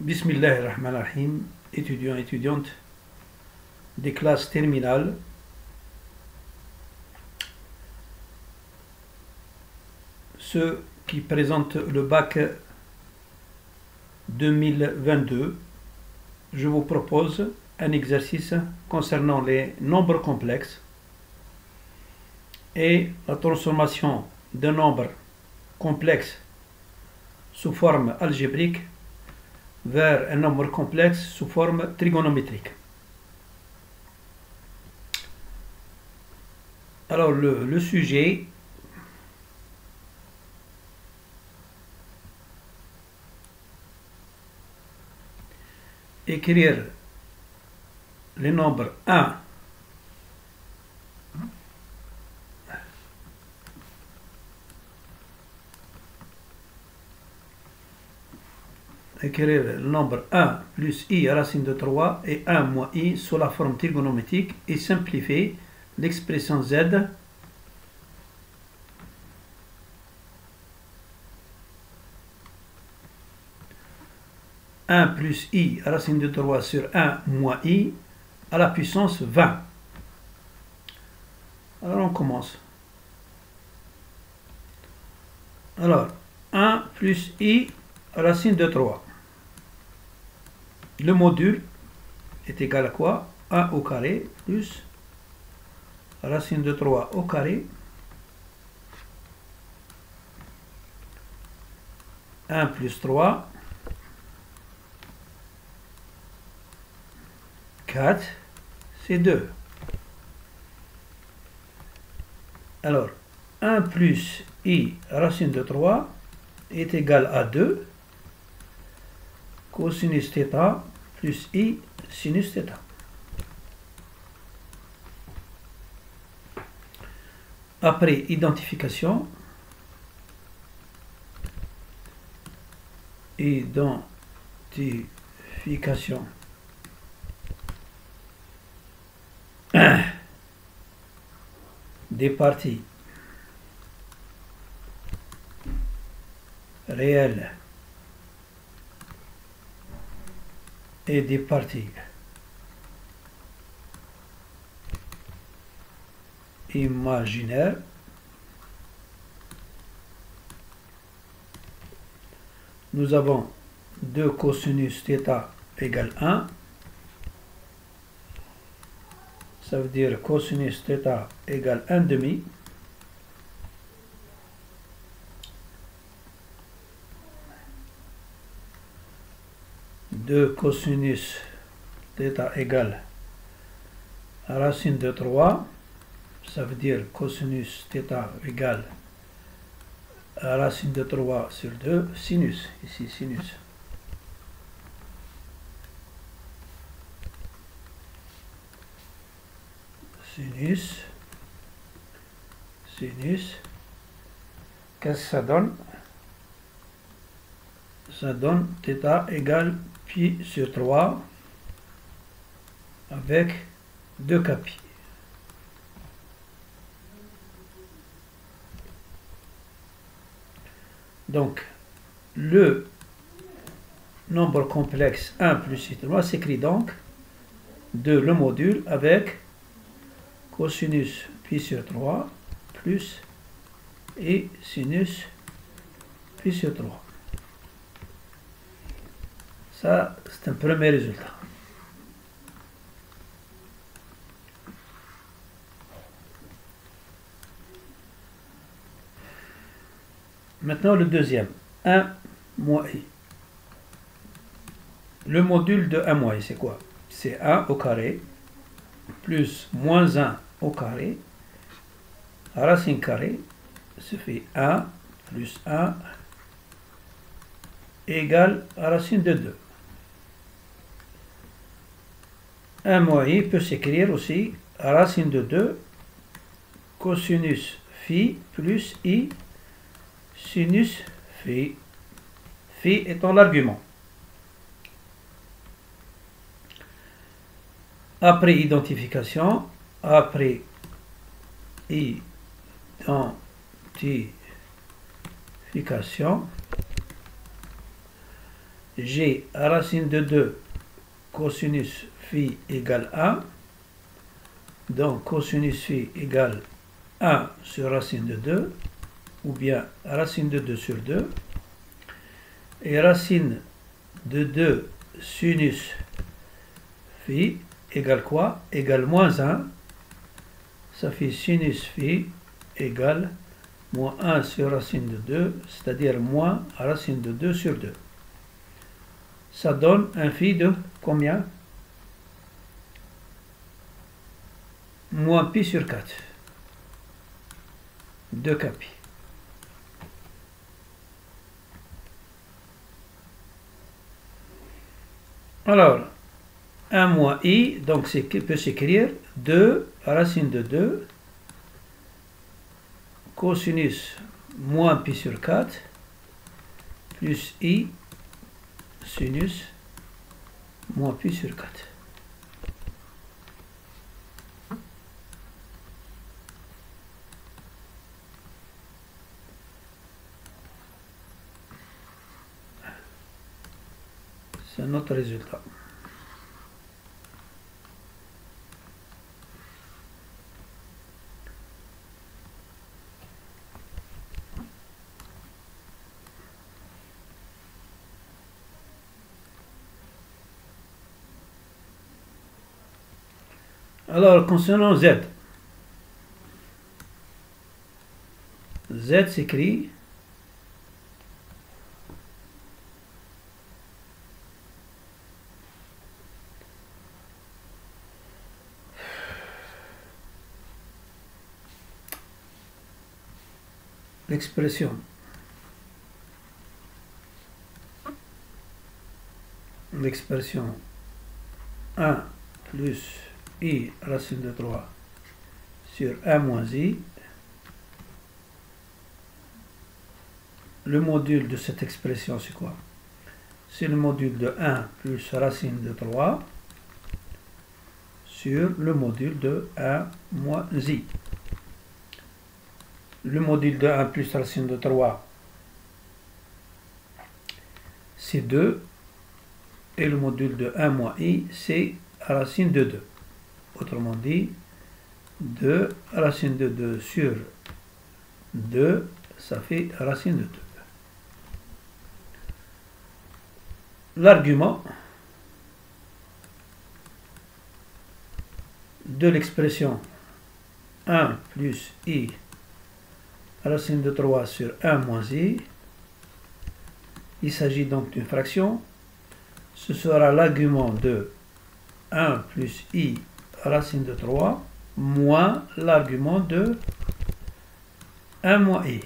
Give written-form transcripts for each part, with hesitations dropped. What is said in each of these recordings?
Bismillahirrahmanirrahim, étudiants et étudiantes des classes terminales. Ceux qui présentent le bac 2022, je vous propose un exercice concernant les nombres complexes et la transformation d'un nombre complexe sous forme algébrique vers un nombre complexe sous forme trigonométrique. Alors le sujet, écrire les nombres 1 écrire le nombre 1 plus i racine de 3 et 1 moins i sous la forme trigonométrique et simplifier l'expression z « 1 plus i racine de 3 sur 1 moins i à la puissance 20 ». Alors on commence. Alors 1 plus i racine de 3. Le module est égal à quoi? 1 au carré plus racine de 3 au carré 1 plus 3 4, c'est 2. Alors 1 plus i racine de 3 est égal à 2 cosinus θ plus i sinus θ. Après identification, des parties réelles et des parties imaginaires, nous avons 2 cosinus θ égale 1. Ça veut dire cosinus θ égale 1 demi. De cosinus θ égale racine de 3. Ça veut dire cosinus θ égale racine de 3 sur 2 sinus. Ici sinus. Sinus. Qu'est-ce que ça donne? Ça donne θ égale pi sur 3 avec 2 pi. Donc, le nombre complexe 1 plus i 3 s'écrit donc de le module avec cosinus pi sur 3 plus et sinus pi sur 3. Ça, c'est un premier résultat. Maintenant, le deuxième, 1 moins i. Le module de 1 moins i, c'est quoi? C'est 1 au carré plus moins 1 au carré, racine carrée, ça fait 1 plus 1 égale racine de 2. 1 moins i peut s'écrire aussi racine de 2 cosinus phi plus i sinus phi, phi étant l'argument. Après identification, après identification, j'ai racine de 2 cosinus phi égale 1. Donc cosinus phi égale 1 sur racine de 2, ou bien racine de 2 sur 2. Et racine de 2 sinus phi égale quoi? Égale moins 1. Ça fait sinus phi égale moins 1 sur racine de 2, c'est-à-dire moins racine de 2 sur 2. Ça donne un phi de combien? Moins pi sur 4. 2 pi. Alors, 1 moins i, donc c'est peut s'écrire 2 racine de 2 cosinus moins pi sur 4 plus i sinus moins pi sur 4. C'est notre résultat. Alors, concernant Z, Z s'écrit l'expression l'expression 1 plus i racine de 3 sur 1 moins i. Le module de cette expression, c'est quoi? C'est le module de 1 plus racine de 3 sur le module de 1 moins i. Le module de 1 plus racine de 3, c'est 2. Et le module de 1 moins i, c'est racine de 2. Autrement dit, 2 racine de 2 sur 2, ça fait racine de 2. L'argument de l'expression 1 plus i racine de 3 sur 1 moins i, il s'agit donc d'une fraction. Ce sera l'argument de 1 plus i racine de 3 moins l'argument de 1 moins i.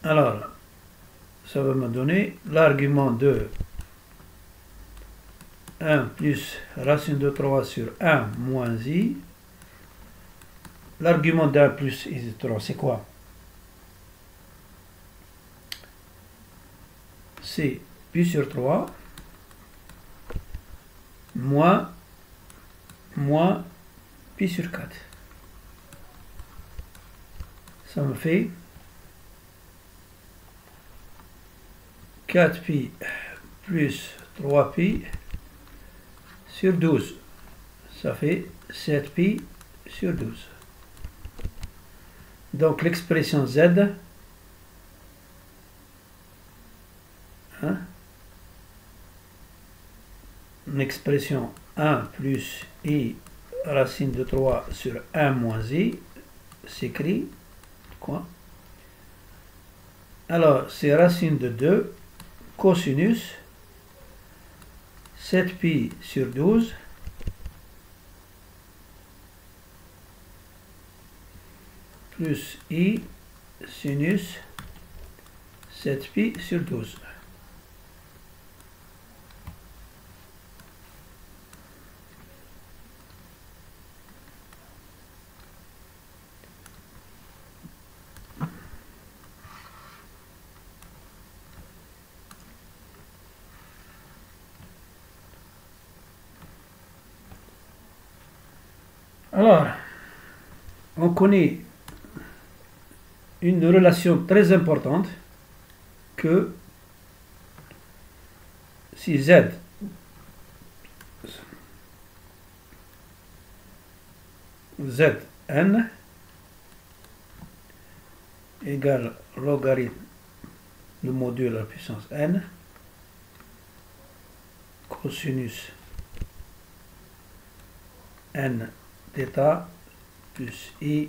Alors, ça va me donner l'argument de 1 plus racine de 3 sur 1 moins i. L'argument d'1 plus i de 3, c'est quoi? C'est pi sur 3 moins pi sur 4. Ça me fait 4 pi plus 3 pi sur 12. Ça fait 7 pi sur 12. Donc l'expression Z, l'expression 1 plus i racine de 3 sur 1 moins i s'écrit quoi? Alors c'est racine de 2 cosinus 7 pi sur 12 plus i sinus 7 pi sur 12. Alors, on connaît une relation très importante que si z Zn égale logarithme du module à la puissance n cosinus n θ plus I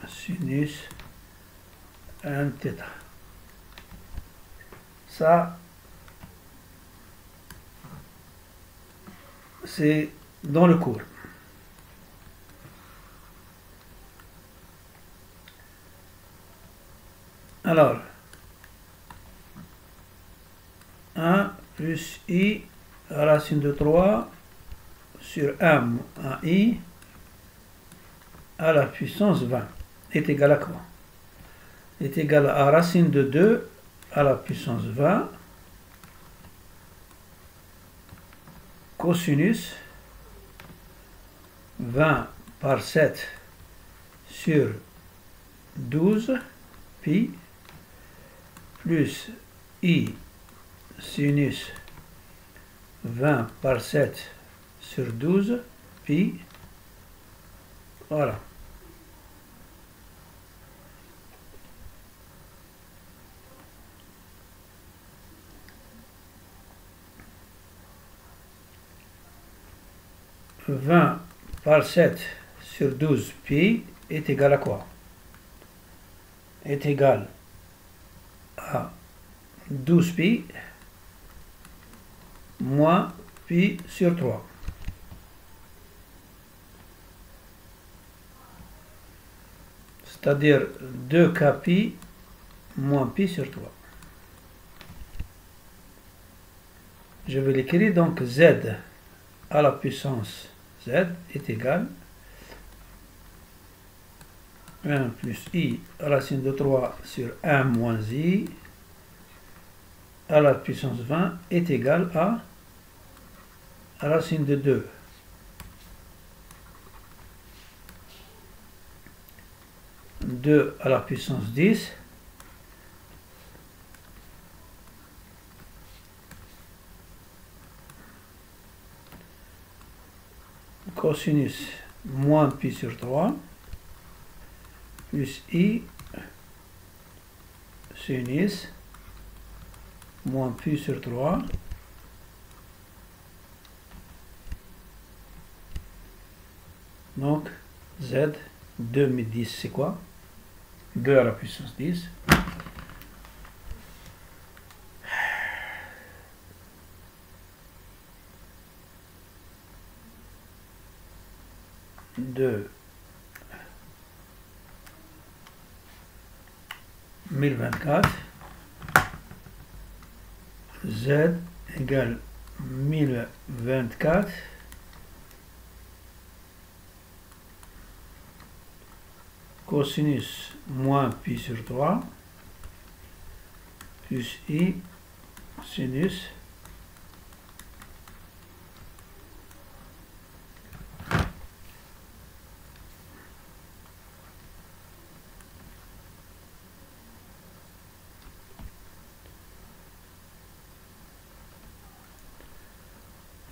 sinus n θ. Ça, c'est dans le cours. Alors, 1 plus I racine de 3 sur 1 I à la puissance 20 est égal à quoi? Est égal à racine de 2 à la puissance 20 cosinus 20 par 7 sur 12 pi plus I sinus 20 par 7 sur 12 pi. Voilà. « 20 par 7 sur 12 pi est égal à quoi? Est égal à 12 pi moins pi sur 3. C'est-à-dire 2k pi moins pi sur 3. Je vais l'écrire donc z à la puissance z est égal à 1 plus I racine de 3 sur 1 moins I à la puissance 20 est égal à racine de 2 2 à la puissance 10 cosinus moins pi sur 3 plus I sinus moins pi sur 3 donc z 2010 c'est quoi? 2 à la puissance 10 2 1024 z égale 1024 cosinus moins pi sur 3 plus I sinus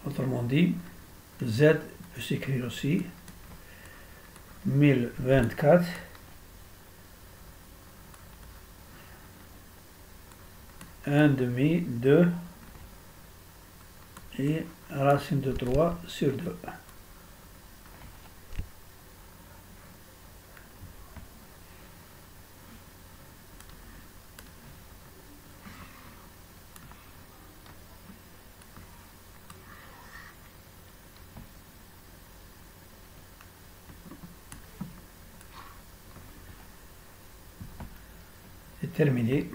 autrement dit z peut s'écrire aussi 1024 1 demi 2 et racine de 3 sur 2. C'est terminé.